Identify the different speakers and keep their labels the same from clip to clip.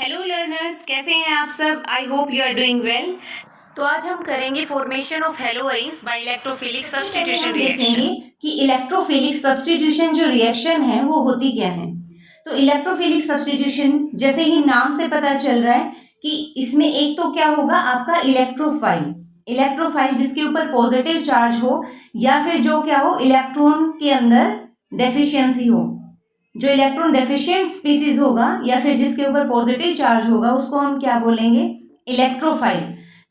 Speaker 1: Hello learners, कैसे हैं आप सब। I hope you are doing well. तो आज हम करेंगे formation of haloarenes by electrophilic substitution
Speaker 2: देखेंगे
Speaker 1: रिएक्शन।
Speaker 2: कि इलेक्ट्रोफिलिक सब्स्टिट्यूशन जो रिएक्शन है वो होती क्या है। तो इलेक्ट्रोफिलिक सब्स्टिट्यूशन जैसे ही नाम से पता चल रहा है कि इसमें एक तो क्या होगा आपका इलेक्ट्रोफाइल जिसके ऊपर पॉजिटिव चार्ज हो या फिर जो क्या हो इलेक्ट्रॉन के अंदर डेफिशिएंसी हो, जो इलेक्ट्रॉन डेफिशिएंट स्पीसीज होगा या फिर जिसके ऊपर पॉजिटिव चार्ज होगा उसको हम क्या बोलेंगे, इलेक्ट्रोफाइल।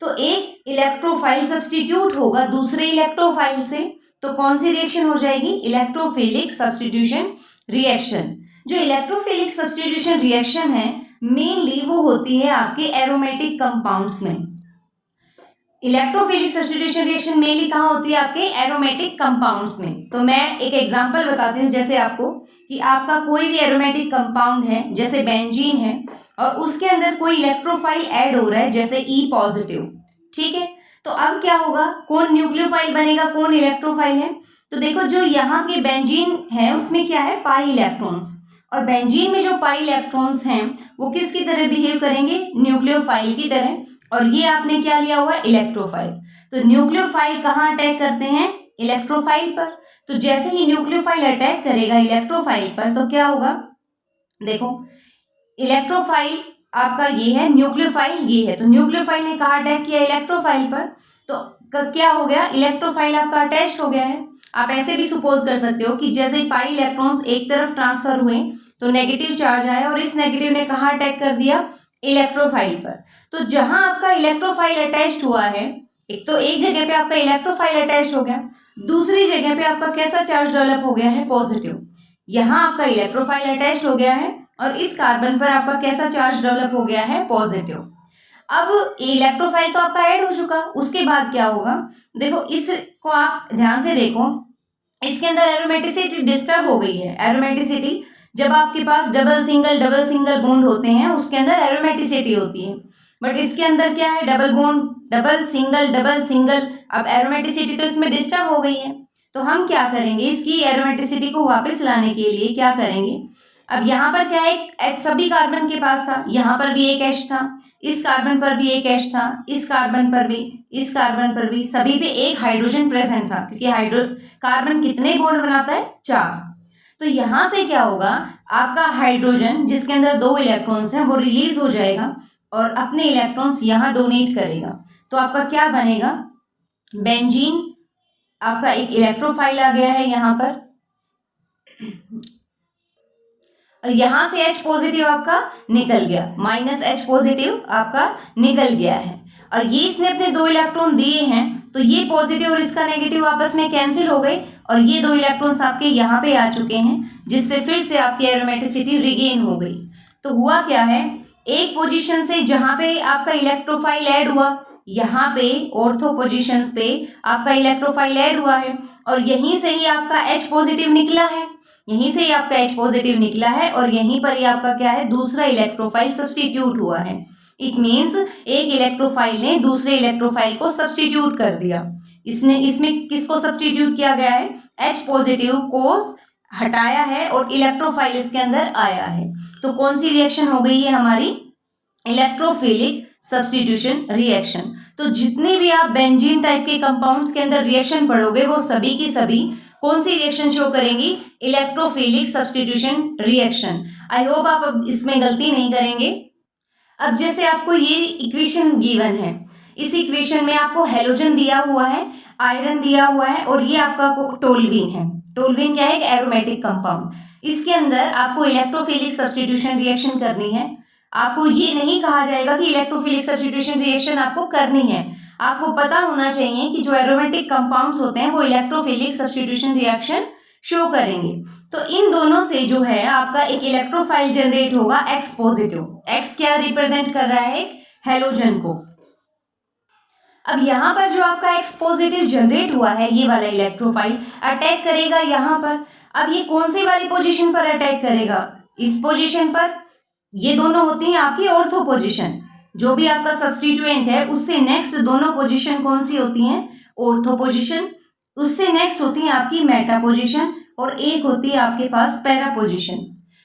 Speaker 2: तो एक इलेक्ट्रोफाइल सब्स्टिट्यूट होगा दूसरे इलेक्ट्रोफाइल से, तो कौन सी रिएक्शन हो जाएगी, इलेक्ट्रोफिलिक सब्स्टिट्यूशन रिएक्शन। जो इलेक्ट्रोफिलिक सब्स्टिट्यूशन रिएक्शन है मेनली वो होती है आपके एरोमेटिक कंपाउंड्स में। इलेक्ट्रोफिलिक सब्स्टिट्यूशन रिएक्शन मेनली कहाँ होती है, आपके एरोमेटिक कंपाउंड्स में। तो मैं एक एग्जांपल बताती हूँ, जैसे आपको कि आपका कोई भी एरोमेटिक कंपाउंड है जैसे बेंजीन है और उसके अंदर कोई इलेक्ट्रोफाइल ऐड हो रहा है जैसे ई पॉजिटिव, ठीक है। तो अब क्या होगा, कौन न्यूक्लियोफाइल बनेगा, कौन इलेक्ट्रोफाइल है। तो देखो जो यहाँ के बेंजीन है उसमें क्या है, पाई इलेक्ट्रॉन्स, और बेंजीन में जो पाई इलेक्ट्रॉन्स हैं वो किसकी तरह बिहेव करेंगे, न्यूक्लियोफाइल की तरह। और ये आपने क्या लिया हुआ है, इलेक्ट्रोफाइल। तो न्यूक्लियोफाइल कहाँ अटैक करते हैं, इलेक्ट्रोफाइल पर। तो जैसे ही न्यूक्लियोफाइल अटैक करेगा इलेक्ट्रोफाइल पर तो क्या होगा, देखो इलेक्ट्रोफाइल आपका ये है, न्यूक्लियोफाइल ये है। तो न्यूक्लियोफाइल ने कहा अटैक किया इलेक्ट्रोफाइल पर, तो क्या हो गया, इलेक्ट्रोफाइल आपका अटैच्ड हो गया है। आप ऐसे भी सपोज कर सकते हो कि जैसे पाई इलेक्ट्रॉन्स एक तरफ ट्रांसफर हुए तो नेगेटिव चार्ज आया और इस नेगेटिव ने कहा अटैक कर दिया, इलेक्ट्रोफाइल पर। तो जहां आपका इलेक्ट्रोफाइल अटैच्ड हुआ है, एक तो एक जगह पे आपका इलेक्ट्रोफाइल अटैच्ड हो गया, दूसरी जगह पे आपका कैसा चार्ज डेवलप हो गया है, पॉजिटिव। यहाँ आपका इलेक्ट्रोफाइल अटैच्ड हो गया है और इस कार्बन पर आपका कैसा चार्ज डेवलप हो गया है, पॉजिटिव। अब इलेक्ट्रोफाइल तो आपका ऐड हो चुका, उसके बाद क्या होगा, देखो इसको आप ध्यान से देखो, इसके अंदर एरोमेटिसिटी डिस्टर्ब हो गई है। एरोमेटिसिटी, जब आपके पास डबल सिंगल बॉन्ड होते हैं उसके अंदर एरोमेटिसिटी होती है, बट इसके अंदर क्या है, डबल बॉन्ड डबल सिंगल। अब एरोमेटिसिटी तो इसमें डिस्टर्ब हो गई है, तो हम क्या करेंगे, इसकी एरोमेटिसिटी को वापस लाने के लिए क्या करेंगे, अब यहाँ पर क्या है, एक H सभी कार्बन के पास था, यहाँ पर भी एक H था, इस कार्बन पर भी एक H था, इस कार्बन पर भी, इस कार्बन पर भी, सभी पे एक हाइड्रोजन प्रेजेंट था क्योंकि कार्बन कितने बॉन्ड बनाता है, 4। तो यहाँ से क्या होगा, आपका हाइड्रोजन जिसके अंदर 2 इलेक्ट्रॉन्स हैं वो रिलीज हो जाएगा और अपने इलेक्ट्रॉन्स यहाँ डोनेट करेगा। तो आपका क्या बनेगा, बेंजीन आपका एक इलेक्ट्रोफाइल आ गया है यहाँ पर, और यहां से H पॉजिटिव आपका निकल गया, -H पॉजिटिव आपका निकल गया है। और ये इसने अपने 2 इलेक्ट्रॉन दिए हैं तो ये पॉजिटिव और इसका नेगेटिव आपस में कैंसिल हो गए और ये 2 इलेक्ट्रॉन्स आपके यहाँ पे आ चुके हैं, जिससे फिर से आपकी एरोमेटिसिटी रिगेन हो गई। तो हुआ क्या है, एक पोजीशन से जहां पे आपका इलेक्ट्रोफाइल ऐड हुआ, यहाँ पे ऑर्थो पोजीशंस पे आपका इलेक्ट्रोफाइल ऐड हुआ है और यहीं से ही आपका H पॉजिटिव निकला है, यहीं से ही आपका H पॉजिटिव निकला है और यहीं पर ही आपका क्या है, दूसरा इलेक्ट्रोफाइल सब्स्टिट्यूट हुआ है। इट मीन्स एक इलेक्ट्रोफाइल ने दूसरे इलेक्ट्रोफाइल को सब्स्टिट्यूट कर दिया। इसमें किसको सब्स्टिट्यूट किया गया है, H पॉजिटिव को हटाया है और इलेक्ट्रोफाइल इसके अंदर आया है। तो कौन सी रिएक्शन हो गई है हमारी, इलेक्ट्रोफिलिक सब्स्टिट्यूशन रिएक्शन। तो जितने भी आप बेंजीन टाइप के कंपाउंड्स के अंदर रिएक्शन पढ़ोगे वो सभी की सभी कौन सी रिएक्शन शो करेंगी, electrophilic substitution reaction. I hope आप अब इसमें गलती नहीं करेंगे। अब जैसे आपको ये इक्वेशन गिवन है, इस इक्वेशन में आपको हेलोजन दिया हुआ है, आयरन दिया हुआ है और ये आपका टोल्यूइन है। टोल्यूइन क्या है, एक एरोमेटिक कंपाउंड। इसके अंदर आपको इलेक्ट्रोफिलिक सब्स्टिट्यूशन रिएक्शन करनी है। आपको ये नहीं कहा जाएगा कि इलेक्ट्रोफिलिक सब्स्टिट्यूशन रिएक्शन आपको करनी है, आपको पता होना चाहिए कि जो एरोमेटिक कंपाउंड्स होते हैं वो इलेक्ट्रोफिलिक सब्स्टिट्यूशन रिएक्शन शो करेंगे। तो इन दोनों से जो है आपका एक इलेक्ट्रोफाइल जनरेट होगा X पॉजिटिव। X क्या रिप्रेजेंट कर रहा है, हेलोजन को। अब यहाँ पर जो आपका X पॉजिटिव जनरेट हुआ है ये वाला इलेक्ट्रोफाइल अटैक करेगा यहाँ पर। अब ये कौन सी वाली पोजीशन पर अटैक करेगा, इस पोजीशन पर। ये दोनों होती हैं आपकी ऑर्थो पोजीशन, जो भी आपका सब्स्टिट्यूएंट है उससे नेक्स्ट दोनों पोजीशन कौन सी होती हैं, ऑर्थो पोजीशन। उससे नेक्स्ट होती है आपकी मेटा पोजीशन और एक होती है आपके पास पैरा पोजीशन।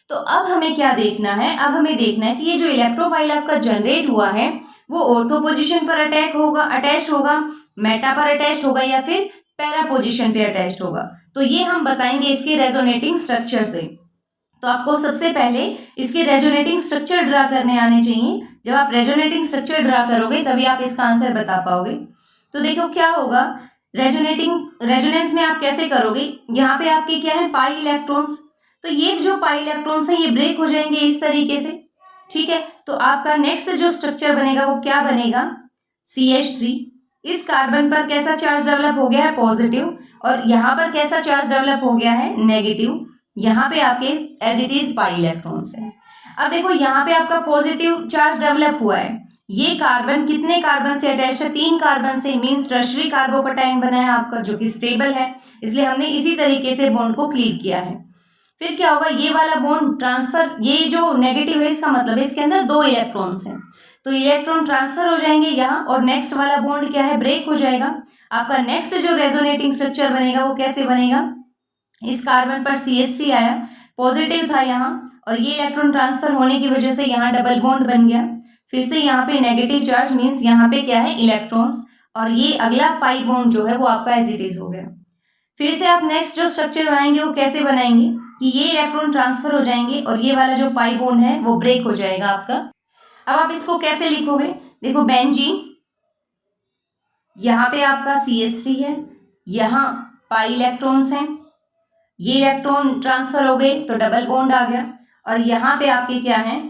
Speaker 2: तो अब हमें क्या देखना है, अब हमें देखना है कि ये जो इलेक्ट्रोफाइल आपका जनरेट हुआ है वो ऑर्थो पोजीशन पर अटैच होगा, मेटा पर अटैच होगा या फिर पैरा पोजीशन पे अटैच होगा। तो ये हम बताएंगे इसके रेजोनेटिंग स्ट्रक्चर से। तो आपको सबसे पहले इसके रेजोनेटिंग स्ट्रक्चर ड्रा करने आने चाहिए। जब आप रेजोनेटिंग स्ट्रक्चर ड्रा करोगे तभी आप इसका आंसर बता पाओगे। तो देखो क्या होगा, रेजोनेंस में आप कैसे करोगे, यहाँ पे आपके क्या है, पाई इलेक्ट्रॉन्स। तो ये जो पाई इलेक्ट्रॉन्स हैं ये ब्रेक हो जाएंगे इस तरीके से, ठीक है। तो आपका नेक्स्ट जो स्ट्रक्चर बनेगा वो क्या बनेगा, CH3। इस कार्बन पर कैसा चार्ज डेवलप हो गया है, पॉजिटिव, और यहाँ पर कैसा चार्ज डेवलप हो गया है, नेगेटिव। यहाँ पे आपके as it is pi electrons है। अब देखो यहाँ पे आपका पॉजिटिव चार्ज डेवलप हुआ है, ये कार्बन कितने कार्बन से अटैच है, 3 कार्बन से, मीन्स टर्शरी कार्बोकटाइन बना है आपका जो कि स्टेबल है, इसलिए हमने इसी तरीके से बॉन्ड को क्लीव किया है। फिर क्या होगा, ये वाला बॉन्ड ट्रांसफर, ये जो नेगेटिव है इसका मतलब है इसके अंदर 2 इलेक्ट्रॉन्स हैं, तो इलेक्ट्रॉन ट्रांसफर हो जाएंगे यहाँ, और नेक्स्ट वाला बॉन्ड क्या है, ब्रेक हो जाएगा। आपका नेक्स्ट जो रेजोनेटिंग स्ट्रक्चर बनेगा वो कैसे बनेगा, इस कार्बन पर CH3 आया, पॉजिटिव था यहाँ, और ये इलेक्ट्रॉन ट्रांसफर होने की वजह से यहाँ डबल बॉन्ड बन गया। फिर से यहाँ पे नेगेटिव चार्ज, मीन्स यहाँ पे क्या है, इलेक्ट्रॉन्स, और ये अगला पाई बॉन्ड जो है वो आपका एज इट इज हो गया। फिर से आप नेक्स्ट जो स्ट्रक्चर बनाएंगे वो कैसे बनाएंगे कि ये इलेक्ट्रॉन ट्रांसफर हो जाएंगे और ये वाला जो पाई बॉन्ड है वो ब्रेक हो जाएगा आपका। अब आप इसको कैसे लिखोगे, देखो बेंजीन, यहाँ पे आपका CH3 है, यहाँ पाई इलेक्ट्रॉन्स हैं, ये इलेक्ट्रॉन ट्रांसफर हो गए तो डबल बॉन्ड आ गया, और यहाँ पे आपके क्या है,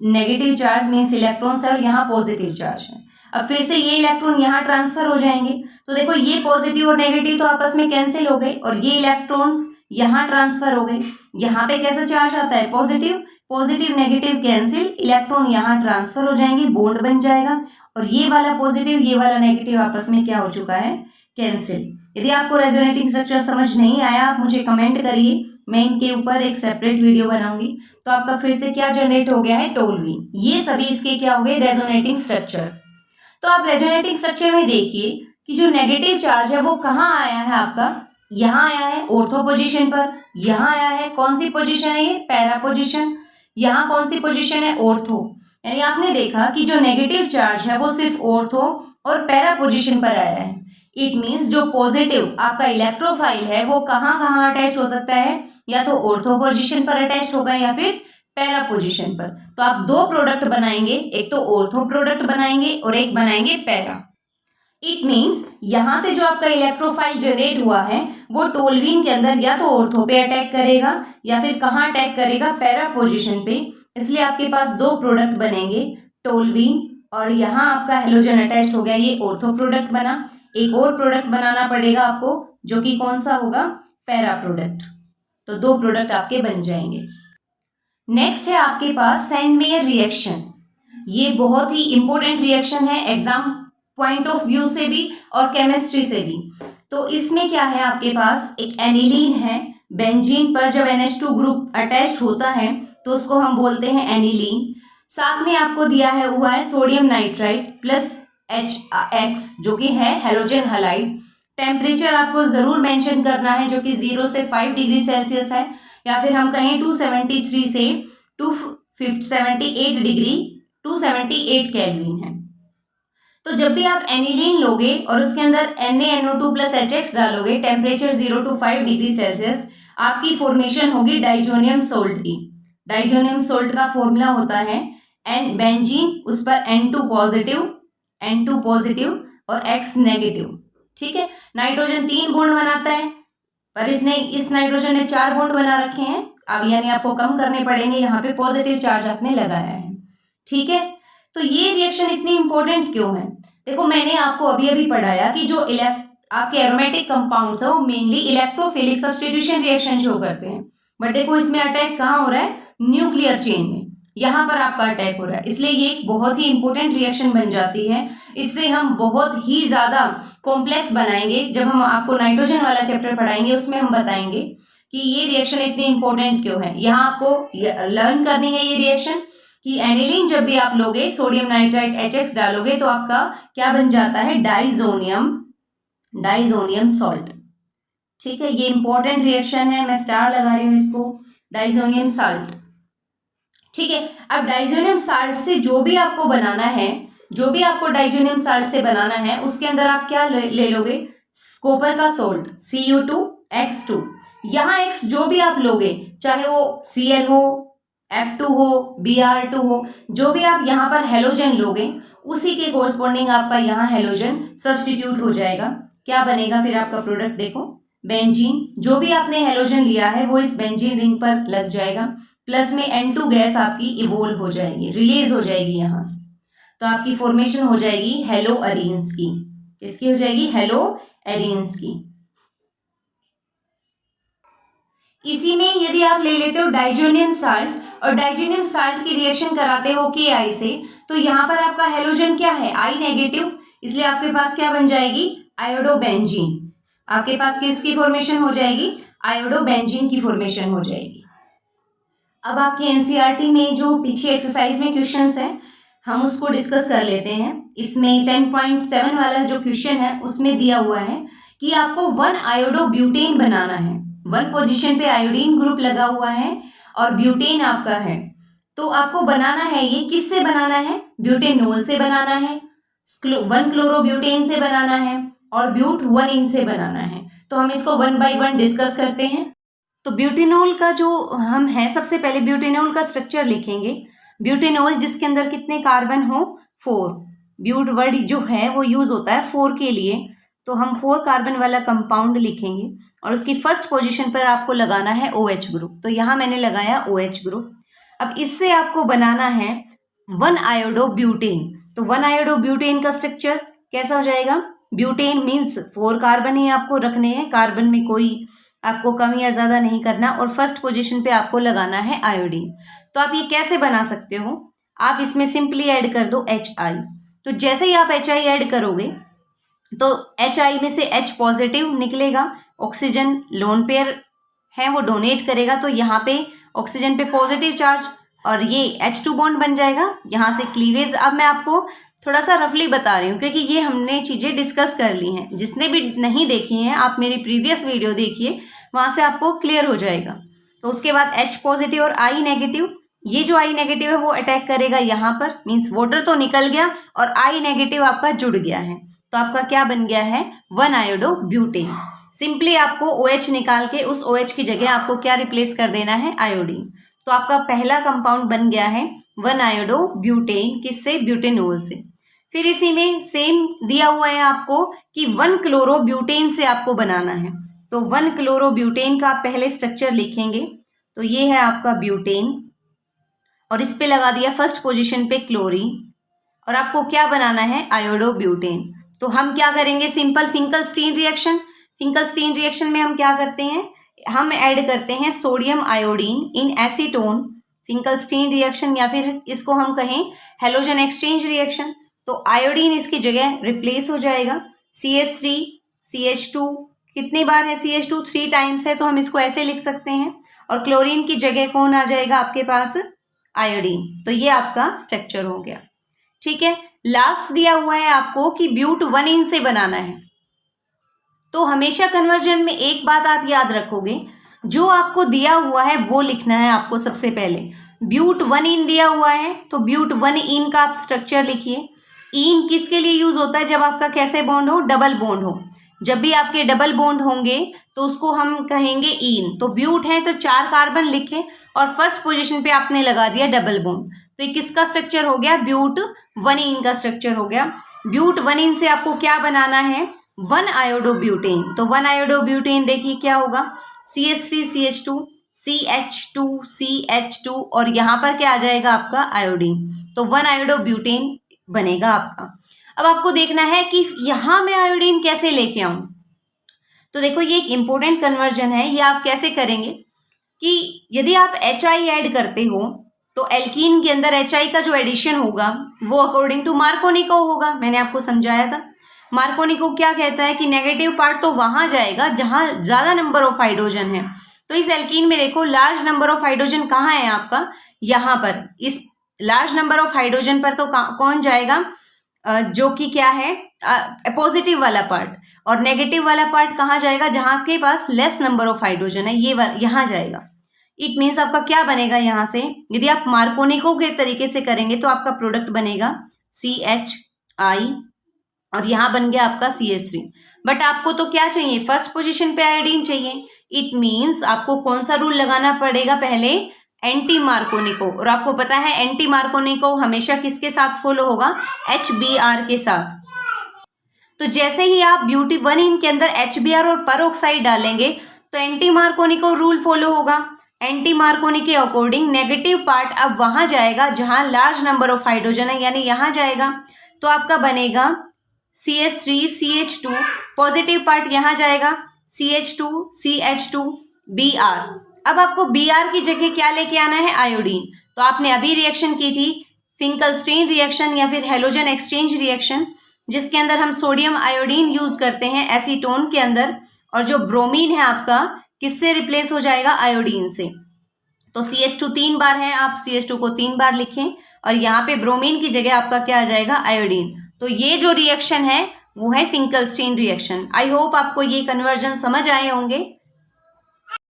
Speaker 2: नेगेटिव चार्ज मीन्स इलेक्ट्रॉन्स है और यहाँ पॉजिटिव चार्ज है। अब फिर से ये इलेक्ट्रॉन यहाँ ट्रांसफर हो जाएंगे, तो देखो ये पॉजिटिव और नेगेटिव तो आपस में कैंसिल हो गए, और ये इलेक्ट्रॉन्स यहाँ ट्रांसफर हो गए। यहाँ पे कैसा चार्ज आता है, positive, positive negative cancel, electron यहाँ ट्रांसफर हो जाएंगे, बॉन्ड बन जाएगा, और ये वाला पॉजिटिव ये वाला नेगेटिव आपस में क्या हो चुका है, कैंसिल। यदि आपको रेजोनेटिंग स्ट्रक्चर समझ नहीं आया आप मुझे कमेंट करिए, मैं इनके ऊपर एक सेपरेट वीडियो बनाऊंगी। तो आपका फिर से क्या जनरेट हो गया है, टोल्यूइन। ये सभी इसके क्या हो गए, रेजोनेटिंग स्ट्रक्चर्स। तो आप रेजोनेटिंग स्ट्रक्चर में देखिए कि जो नेगेटिव चार्ज है वो कहाँ आया है, आपका यहाँ आया है ऑर्थो पोजीशन पर, यहाँ आया है कौन सी पोजीशन है, ये पैरा पोजीशन, यहाँ कौन सी पोजीशन है, ऑर्थो। यानी आपने देखा कि जो नेगेटिव चार्ज है वो सिर्फ ऑर्थो और पैरा पोजीशन पर आया है। इट मीन्स जो पॉजिटिव आपका इलेक्ट्रोफाइल है वो कहाँ कहाँ अटैच हो सकता है, या तो ऑर्थो पोजीशन पर अटैच होगा या फिर पैरा पोजीशन पर। तो आप 2 प्रोडक्ट बनाएंगे, एक तो ऑर्थो प्रोडक्ट बनाएंगे और एक बनाएंगे पैरा। इट मीन्स यहाँ से जो आपका इलेक्ट्रोफाइल जनरेट हुआ है वो टोल्यूइन के अंदर या तो ऑर्थो पे अटैक करेगा या फिर कहाँ अटैक करेगा, पैरा पोजीशन पे। इसलिए आपके पास 2 प्रोडक्ट बनेंगे, टोल्यूइन, और यहाँ आपका हेलोजन अटैच हो गया, ये ऑर्थो प्रोडक्ट बना। एक और प्रोडक्ट बनाना पड़ेगा आपको जो कि कौन सा होगा, पैरा प्रोडक्ट। तो 2 प्रोडक्ट आपके बन जाएंगे। नेक्स्ट है आपके पास सैंडमेयर रिएक्शन। ये बहुत ही इंपॉर्टेंट रिएक्शन है एग्जाम पॉइंट ऑफ व्यू से भी और केमिस्ट्री से भी। तो इसमें क्या है, आपके पास एक एनिलीन है, बेंजीन पर जब NH2 ग्रुप अटैच्ड होता है तो उसको हम बोलते हैं एनिलीन। साथ में आपको दिया है हुआ है सोडियम नाइट्राइड प्लस HX जो कि है हेलोजन हैलाइड। टेम्परेचर आपको जरूर मेंशन करना है जो कि 0 से 5 डिग्री सेल्सियस है, या फिर हम कहें 273 से 278 डिग्री 278 केल्विन है। तो जब भी आप एनिलीन लोगे और उसके अंदर NaNO2 प्लस HX डालोगे, टेम्परेचर 0 to 5 डिग्री सेल्सियस, आपकी फॉर्मेशन होगी डाइजोनियम सोल्ट की। डाइजोनियम सोल्ट का फॉर्मूला होता है एन बेंजीन, उस पर N2 पॉजिटिव और X नेगेटिव, ठीक है। नाइट्रोजन 3 बॉन्ड बनाता है, पर इस नाइट्रोजन ने 4 बॉन्ड बना रखे हैं, अब यानी आपको कम करने पड़ेंगे, यहाँ पे पॉजिटिव चार्ज आपने लगाया है, ठीक है। तो ये रिएक्शन इतनी इंपॉर्टेंट क्यों है, देखो मैंने आपको अभी अभी पढ़ाया कि जो आपके एरोमेटिक कंपाउंड्स है वो mainly electrophilic substitution reaction show करते हैं। बट देखो इसमें अटैक कहाँ हो रहा है, न्यूक्लियर चेन में, यहाँ पर आपका अटैक हो रहा है, इसलिए ये एक बहुत ही इंपॉर्टेंट रिएक्शन बन जाती है। इससे हम बहुत ही ज़्यादा कॉम्प्लेक्स बनाएंगे, जब हम आपको नाइट्रोजन वाला चैप्टर पढ़ाएंगे उसमें हम बताएंगे कि ये रिएक्शन इतनी इंपॉर्टेंट क्यों है। यहाँ आपको लर्न करनी है ये रिएक्शन कि एनिलीन जब भी आप लोगे, सोडियम नाइट्राइट HX डालोगे तो आपका क्या बन जाता है, डाइजोनियम सॉल्ट, ठीक है। ये इंपॉर्टेंट रिएक्शन है, मैं स्टार लगा रही हूँ इसको, डाइजोनियम सॉल्ट। ठीक है। अब डाइजोनियम साल्ट से जो भी आपको बनाना है, जो भी आपको डाइजोनियम साल्ट से बनाना है, उसके अंदर आप क्या ले लोगे, कॉपर का सोल्ट Cu2X2। यहाँ X जो भी आप लोगे, चाहे वो Cl हो, F2 हो, Br2 हो, जो भी आप यहाँ पर हेलोजन लोगे उसी के कोरस्पॉन्डिंग आपका यहाँ हेलोजन सब्स्टिट्यूट हो जाएगा। क्या बनेगा फिर आपका प्रोडक्ट, देखो बेंजीन, जो भी आपने हेलोजन लिया है वो इस बेंजीन रिंग पर लग जाएगा, प्लस में N2 गैस आपकी इवोल्व हो जाएगी, रिलीज हो जाएगी यहाँ से। तो आपकी फॉर्मेशन हो जाएगी हेलो अरीन्स की। किसकी हो जाएगी, हेलो अरीन्स की। इसी में यदि आप ले लेते हो डाइजोनियम साल्ट और डाइजोनियम साल्ट की रिएक्शन कराते हो Ki से, तो यहाँ पर आपका हेलोजन क्या है, I नेगेटिव, इसलिए आपके पास क्या बन जाएगी, आयोडोबेंजीन। आपके पास किसकी फॉर्मेशन हो जाएगी, आयोडोबेंजीन की फॉर्मेशन हो जाएगी। अब आपकी एनसीईआरटी में जो पीछे एक्सरसाइज में क्वेश्चंस हैं हम उसको डिस्कस कर लेते हैं। इसमें 10.7 वाला जो क्वेश्चन है उसमें दिया हुआ है कि आपको 1 आयोडोब्यूटेन बनाना है। 1 पोजीशन पे आयोडीन ग्रुप लगा हुआ है और ब्यूटेन आपका है, तो आपको बनाना है, ये किससे बनाना है, ब्यूटेनॉल से बनाना है, 1 क्लोरोब्यूटेन से बनाना है और ब्यूट 1 से बनाना है। तो हम इसको 1 बाय 1 डिस्कस करते हैं। तो ब्यूटेनॉल का जो हम है, सबसे पहले ब्यूटेनॉल का स्ट्रक्चर लिखेंगे। ब्यूटेनॉल जिसके अंदर कितने कार्बन हो, 4। ब्यूट वर्ड जो है वो यूज होता है 4 के लिए, तो हम 4 कार्बन वाला कंपाउंड लिखेंगे और उसकी फर्स्ट पोजीशन पर आपको लगाना है OH ग्रुप। तो यहाँ मैंने लगाया OH ग्रुप। अब इससे आपको बनाना है 1 आयोडोब्यूटेन। तो 1 आयोडोब्यूटेन का स्ट्रक्चर कैसा हो जाएगा, ब्यूटेन मीन्स 4 कार्बन ही आपको रखने हैं, कार्बन में कोई आपको कम या ज़्यादा नहीं करना, और फर्स्ट पोजीशन पे आपको लगाना है आयोडीन। तो आप ये कैसे बना सकते हो, आप इसमें सिंपली ऐड कर दो HI। तो जैसे ही आप HI ऐड करोगे तो HI में से H पॉजिटिव निकलेगा, ऑक्सीजन लोन पेयर है वो डोनेट करेगा, तो यहाँ पे ऑक्सीजन पे पॉजिटिव चार्ज और ये H2 बॉन्ड बन जाएगा, यहाँ से क्लीवेज। अब मैं आपको थोड़ा सा रफली बता रही हूँ क्योंकि ये हमने चीज़ें डिस्कस कर ली हैं। जिसने भी नहीं देखी हैं आप मेरी प्रीवियस वीडियो देखिए, वहाँ से आपको क्लियर हो जाएगा। तो उसके बाद H पॉजिटिव और I नेगेटिव, ये जो I नेगेटिव है वो अटैक करेगा यहाँ पर, मीन्स वाटर तो निकल गया और I नेगेटिव आपका जुड़ गया है, तो आपका क्या बन गया है, 1 आयोडोब्यूटेन। सिंपली आपको OH निकाल के उस OH की जगह आपको क्या रिप्लेस कर देना है, आयोडीन। तो आपका पहला कंपाउंड बन गया है 1 आयोडोब्यूटेन, किससे, ब्यूटेनॉल से। फिर इसी में सेम दिया हुआ है आपको कि 1 क्लोरोब्यूटेन से आपको बनाना है। तो 1 क्लोरोब्यूटेन का आप पहले स्ट्रक्चर लिखेंगे। तो ये है आपका ब्यूटेन और इस पे लगा दिया फर्स्ट पोजीशन पे क्लोरीन, और आपको क्या बनाना है, आयोडोब्यूटेन। तो हम क्या करेंगे, simple Finkelstein reaction. Finkelstein reaction में हम क्या करते हैं, हम ऐड करते हैं सोडियम आयोडीन इन एसीटोन। फिंकलस्टीन रिएक्शन या फिर इसको हम कहें हेलोजन एक्सचेंज रिएक्शन। तो आयोडीन इसकी जगह रिप्लेस हो जाएगा, CH3 CH2, कितनी बार है CH2, 3 टाइम्स है, तो हम इसको ऐसे लिख सकते हैं। और क्लोरीन की जगह कौन आ जाएगा आपके पास, आयोडीन। तो ये आपका स्ट्रक्चर हो गया। ठीक है, लास्ट दिया हुआ है आपको कि ब्यूट 1 से बनाना है। तो हमेशा कन्वर्जन में एक बात आप याद रखोगे, जो आपको दिया हुआ है वो लिखना है आपको। सबसे पहले ब्यूट 1 दिया हुआ है तो ब्यूट 1 का आप स्ट्रक्चर लिखिए। इन किसके लिए यूज होता है, जब आपका कैसे बॉन्ड हो, डबल बॉन्ड हो। जब भी आपके डबल बॉन्ड होंगे तो उसको हम कहेंगे इन। तो ब्यूट है तो 4 कार्बन लिखे और फर्स्ट पोजीशन पे आपने लगा दिया डबल बॉन्ड, तो ये किसका स्ट्रक्चर हो गया, ब्यूट 1 का स्ट्रक्चर हो गया। ब्यूट 1 से आपको क्या बनाना है, 1 आयोडोब्यूटेन। तो 1 आयोडोब्यूटेन देखिए क्या होगा, CH3 CH2 CH2 CH2 और यहाँ पर क्या आ जाएगा आपका आयोडीन। तो 1 आयोडोब्यूटेन बनेगा आपका। अब आपको देखना है कि यहाँ मैं आयोडीन कैसे लेके आऊं। तो देखो ये एक इंपॉर्टेंट कन्वर्जन है, ये आप कैसे करेंगे कि यदि आप HI ऐड करते हो तो एल्कीन के अंदर HI का जो एडिशन होगा वो अकॉर्डिंग टू मार्कोनिको होगा। मैंने आपको समझाया था, मार्कोनिको क्या कहता है कि नेगेटिव पार्ट तो वहां जाएगा जहां ज्यादा नंबर ऑफ हाइड्रोजन है। तो इस एल्कीन में देखो लार्ज नंबर ऑफ हाइड्रोजन कहाँ है आपका, यहाँ पर। इस लार्ज नंबर ऑफ हाइड्रोजन पर तो कौन जाएगा, जो कि क्या है, पॉजिटिव वाला पार्ट, और नेगेटिव वाला पार्ट कहाँ जाएगा, जहाँ के पास लेस नंबर ऑफ हाइड्रोजन है, ये यहाँ जाएगा। इट मीन्स आपका क्या बनेगा यहाँ से, यदि आप मार्कोनिको के तरीके से करेंगे तो आपका प्रोडक्ट बनेगा CHI और यहाँ बन गया आपका CH3। बट आपको तो क्या चाहिए, फर्स्ट पोजीशन पे आयोडीन चाहिए। इट मीन्स आपको कौन सा रूल लगाना पड़ेगा, पहले एंटी मार्कोनिको। और आपको पता है एंटी मार्कोनिको हमेशा किसके साथ फॉलो होगा, HBr के साथ। तो जैसे ही आप ब्यूटी 1 के अंदर HBr और परऑक्साइड डालेंगे तो एंटी मार्कोनिको रूल फॉलो होगा। एंटी मार्कोनी के अकॉर्डिंग नेगेटिव पार्ट अब वहां जाएगा जहां लार्ज नंबर ऑफ हाइड्रोजन है, यानी यहां जाएगा। तो आपका बनेगा CH3 CH2, पॉजिटिव पार्ट यहां जाएगा CH2 CH2 Br। अब आपको Br की जगह क्या लेके आना है, आयोडीन। तो आपने अभी रिएक्शन की थी फिंकलस्टीन रिएक्शन या फिर हेलोजन एक्सचेंज रिएक्शन, जिसके अंदर हम सोडियम आयोडीन यूज करते हैं एसीटोन के अंदर, और जो ब्रोमीन है आपका किससे रिप्लेस हो जाएगा, आयोडीन से। तो CH2 3 बार है, आप CH2 को 3 बार लिखें और यहाँ पे ब्रोमीन की जगह आपका क्या आ जाएगा, आयोडीन। तो ये जो रिएक्शन है वो है फिंकलस्टीन रिएक्शन। आई होप आपको ये कन्वर्जन समझ आए होंगे।